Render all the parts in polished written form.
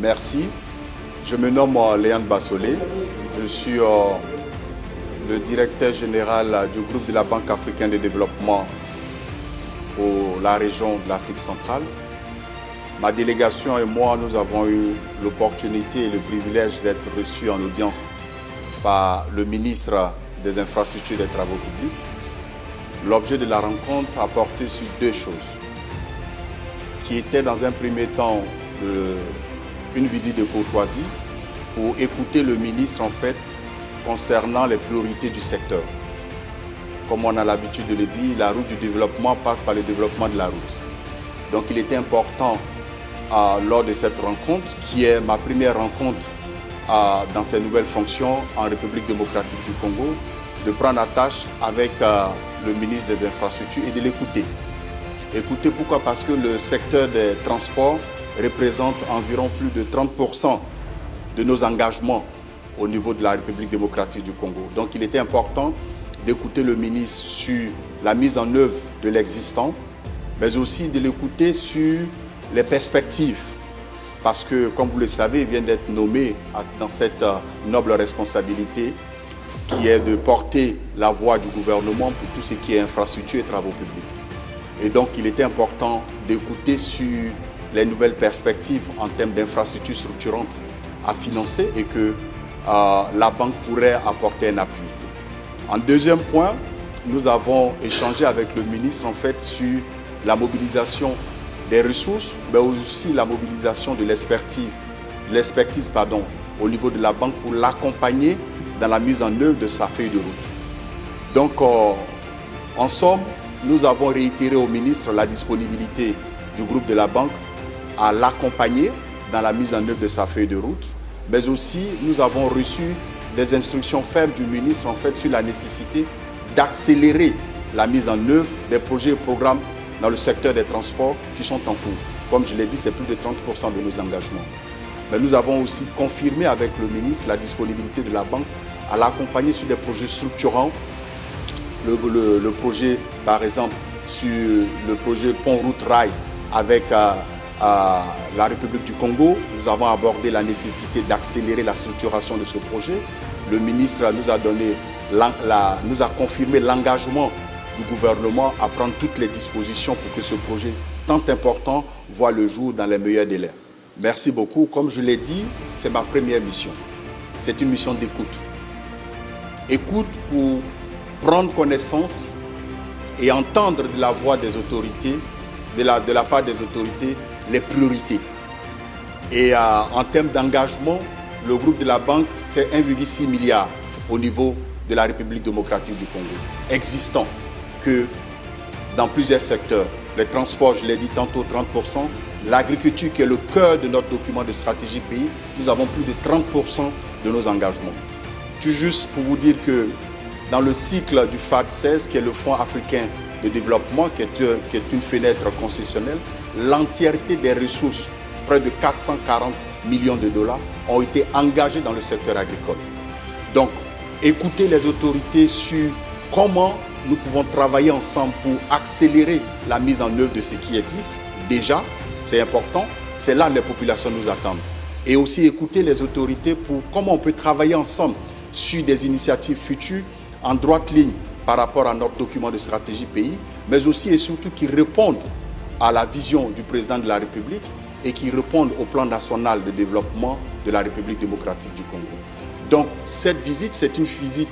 Merci. Je me nomme Léandre Bassolé. Je suis le directeur général du groupe de la Banque africaine de développement pour la région de l'Afrique centrale. Ma délégation et moi, nous avons eu l'opportunité et le privilège d'être reçus en audience par le ministre des Infrastructures et des Travaux publics. L'objet de la rencontre a porté sur deux choses, qui étaient dans un premier temps une visite de courtoisie pour écouter le ministre en fait concernant les priorités du secteur. Comme on a l'habitude de le dire, la route du développement passe par le développement de la route. Donc il était important lors de cette rencontre, qui est ma première rencontre dans ces nouvelles fonctions en République démocratique du Congo, de prendre attache avec le ministre des Infrastructures et de l'écouter. Écoutez pourquoi? Parce que le secteur des transports représente environ plus de 30% de nos engagements au niveau de la République démocratique du Congo. Donc il était important d'écouter le ministre sur la mise en œuvre de l'existant, mais aussi de l'écouter sur les perspectives. Parce que, comme vous le savez, il vient d'être nommé dans cette noble responsabilité qui est de porter la voix du gouvernement pour tout ce qui est infrastructure et travaux publics. Et donc, il était important d'écouter sur les nouvelles perspectives en termes d'infrastructures structurantes à financer et que la banque pourrait apporter un appui. En deuxième point, nous avons échangé avec le ministre en fait sur la mobilisation des ressources, mais aussi la mobilisation de l'expertise au niveau de la banque pour l'accompagner dans la mise en œuvre de sa feuille de route. Donc, en somme, nous avons réitéré au ministre la disponibilité du groupe de la banque à l'accompagner dans la mise en œuvre de sa feuille de route, mais aussi nous avons reçu des instructions fermes du ministre en fait sur la nécessité d'accélérer la mise en œuvre des projets et programmes dans le secteur des transports qui sont en cours. Comme je l'ai dit, c'est plus de 30% de nos engagements. Mais nous avons aussi confirmé avec le ministre la disponibilité de la banque à l'accompagner sur des projets structurants. Le projet, par exemple, sur le projet Pont-Route-Rail avec la République du Congo, nous avons abordé la nécessité d'accélérer la structuration de ce projet. Le ministre nous a confirmé l'engagement du gouvernement à prendre toutes les dispositions pour que ce projet tant important voit le jour dans les meilleurs délais. Merci beaucoup. Comme je l'ai dit, c'est ma première mission. C'est une mission d'écoute. Écoute pour prendre connaissance et entendre de la voix des autorités, de la part des autorités, les priorités. Et en termes d'engagement, le groupe de la banque, c'est 1,6 milliard au niveau de la République démocratique du Congo, existant que dans plusieurs secteurs. Les transports, je l'ai dit tantôt, 30%. L'agriculture, qui est le cœur de notre document de stratégie pays, nous avons plus de 30% de nos engagements. Tout juste pour vous dire que dans le cycle du FAD 16, qui est le Fonds africain de développement, qui est une fenêtre concessionnelle, l'entièreté des ressources, près de 440 millions de dollars, ont été engagées dans le secteur agricole. Donc, écoutez les autorités sur comment nous pouvons travailler ensemble pour accélérer la mise en œuvre de ce qui existe déjà, c'est important, c'est là que les populations nous attendent. Et aussi écouter les autorités pour comment on peut travailler ensemble sur des initiatives futures en droite ligne par rapport à notre document de stratégie pays, mais aussi et surtout qui répondent à la vision du président de la République et qui répondent au plan national de développement de la République démocratique du Congo. Donc cette visite, c'est une visite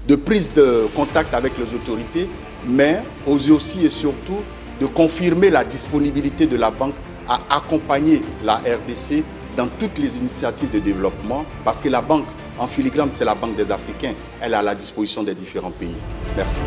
de prise de contact avec les autorités, mais aussi et surtout de confirmer la disponibilité de la banque à accompagner la RDC dans toutes les initiatives de développement, parce que la banque, en filigrane, c'est la Banque des Africains. Elle est à la disposition des différents pays. Merci.